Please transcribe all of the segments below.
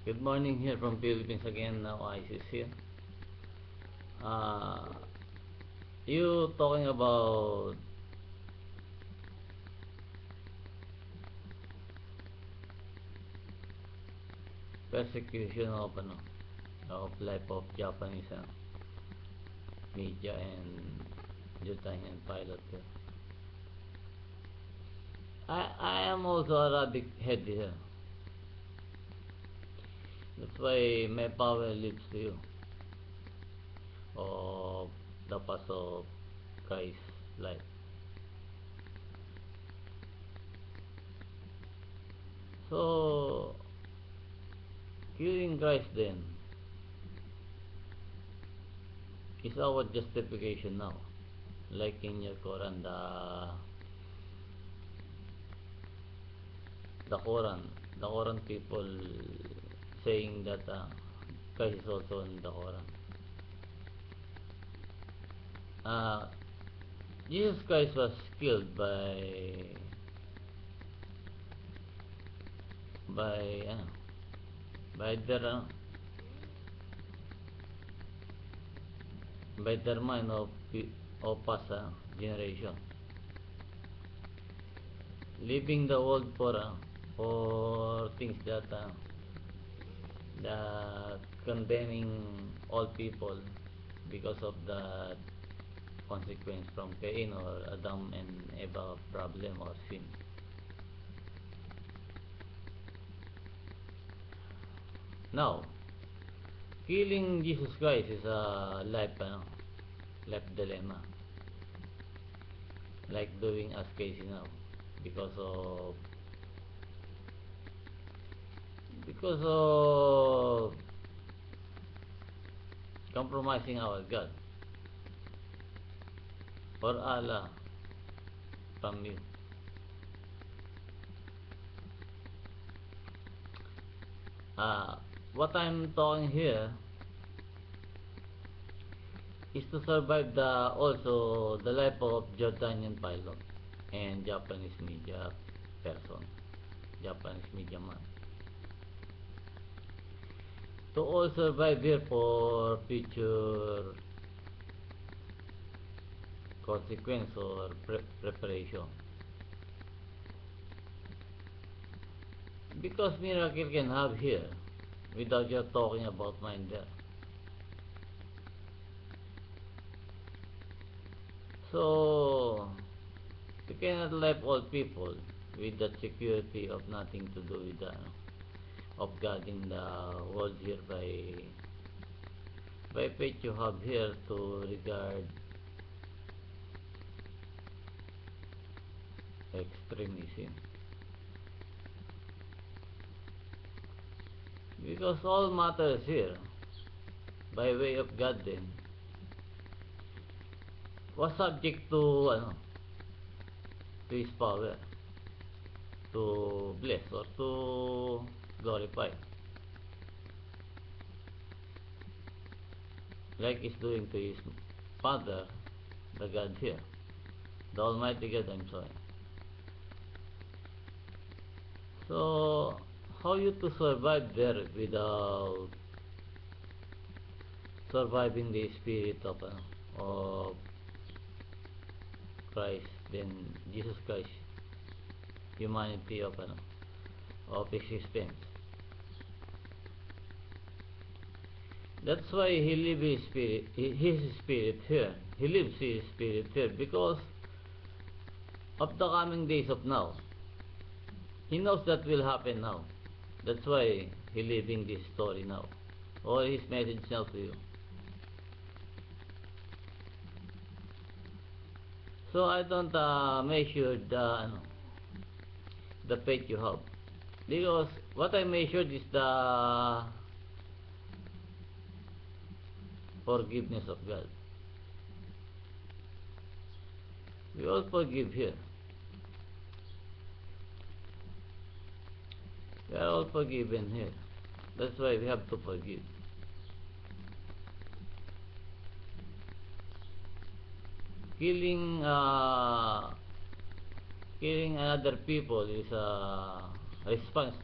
Good morning here from Philippines again. Now ISIS here. Uh, you talking about persecution of life of Japanese media and Jutanian pilot here. I am also a Arabic head here. That's why my power leads to you of the path of Christ's life. So killing Christ then is our justification now. Like in your Quran, the Quran people saying that Christ is also in the Quran. Jesus Christ was killed by ano, by their mind of past generation, leaving the world for things that condemning all people because of the consequence from Cain or Adam and Eva problem or sin. Now, killing Jesus Christ is a life dilemma, like doing as Casey now, because of compromising our God or Allah from you. What I'm talking here is to survive also the life of Jordanian pilot and Japanese media person, Japanese media man, to all survive here for future consequence or preparation, because miracle can have here without you talking about mine there. So you cannot leave all people with that security of nothing to do with of guarding the world here by faith you have here to regard extremism, because all matters here by way of God then was subject to his power to bless or to glorify, like he's doing to his Father, the God here, the Almighty God, I'm sorry. So how you to survive there without surviving the spirit of Christ, then Jesus Christ, humanity of existence. That's why he lives his spirit here. He lives his spirit here because of the coming days of now. He knows that will happen now. That's why he living this story now, or his message now to you. So I don't measure the faith you have, because what I measured is the forgiveness of God. We all forgive here. We are all forgiven here. That's why we have to forgive. Killing another people is a response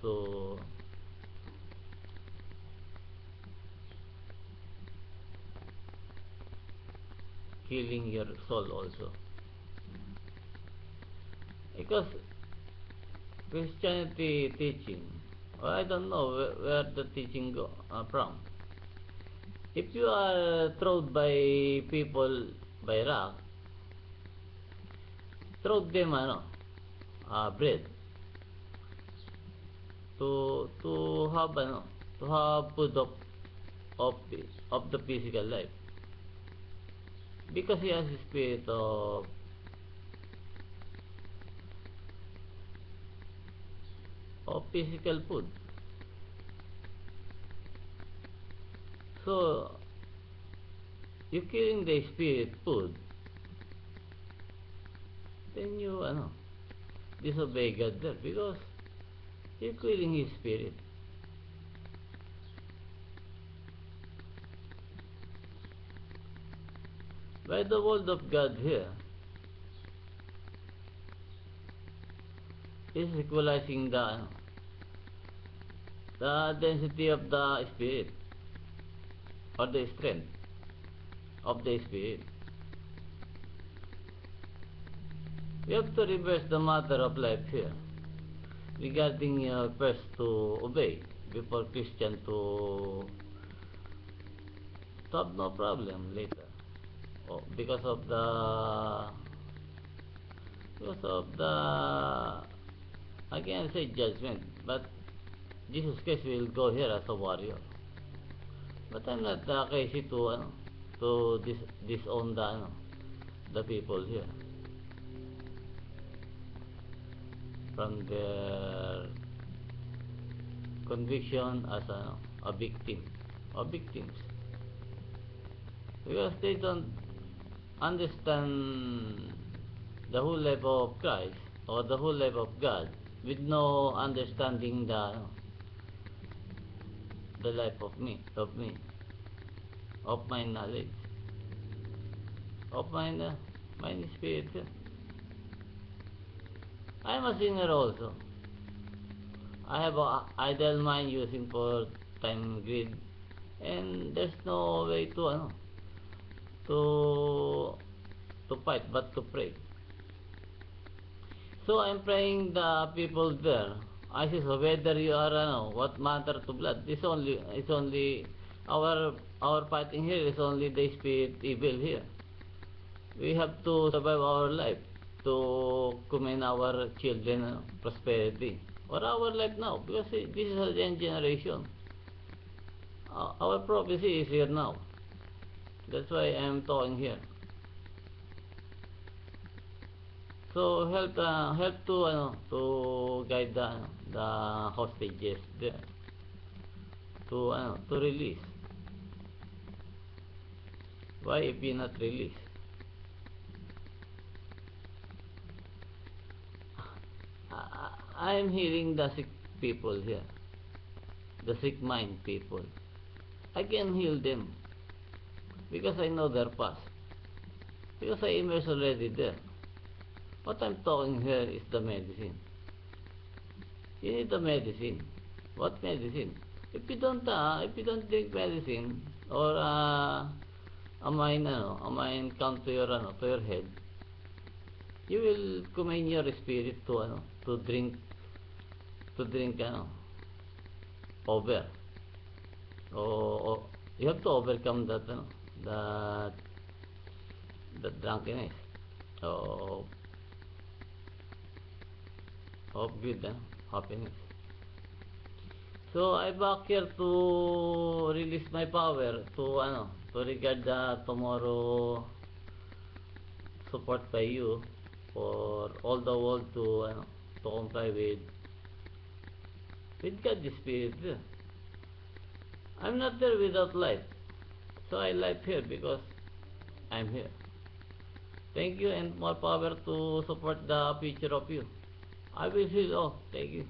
killing your soul also. Because Christianity teaching, or I don't know where the teaching go from. If you are thrown by people by rock, throw them bread to have to have food of the physical life, because he has a spirit of physical food. So you killing the spirit food, then you disobey God there, because you're killing his spirit. By the word of God here is equalizing the density of the spirit, or the strength of the spirit. We have to reverse the matter of life here, regarding first to obey before Christian to have no problem later. Because of the again I say judgment, but Jesus Christ will go here as a warrior. But I'm not crazy to disown the people here from their conviction as a victim or victims, because they don't understand the whole life of Christ or the whole life of God, with no understanding the life of my knowledge, of my spirit. I am a sinner also. I have a idle mind using for time greed, and there's no way to fight but to pray. So I'm praying the people there. I say, so whether you are what matter to blood, it's only our fighting here is only the spirit evil here. We have to survive our life to commend our children prosperity, or our life now, because this is a young generation. Our prophecy is here now. That's why I am talking here. So help to guide the hostages there to release. Why if you not release? I am healing the sick people here, the sick mind people. I can heal them because I know their past, because I immersed already there. What I'm talking here is the medicine. You need the medicine. What medicine? If you don't drink medicine, or a mind come to your head, you will command your spirit to drink over. Or you have to overcome that drunkenness of good happiness. So I back here to release my power to regard the tomorrow support by you for all the world to comply with God's spirit. I'm not there without life, so I live here because I'm here. Thank you, and more power to support the future of you. I will heal all. Thank you.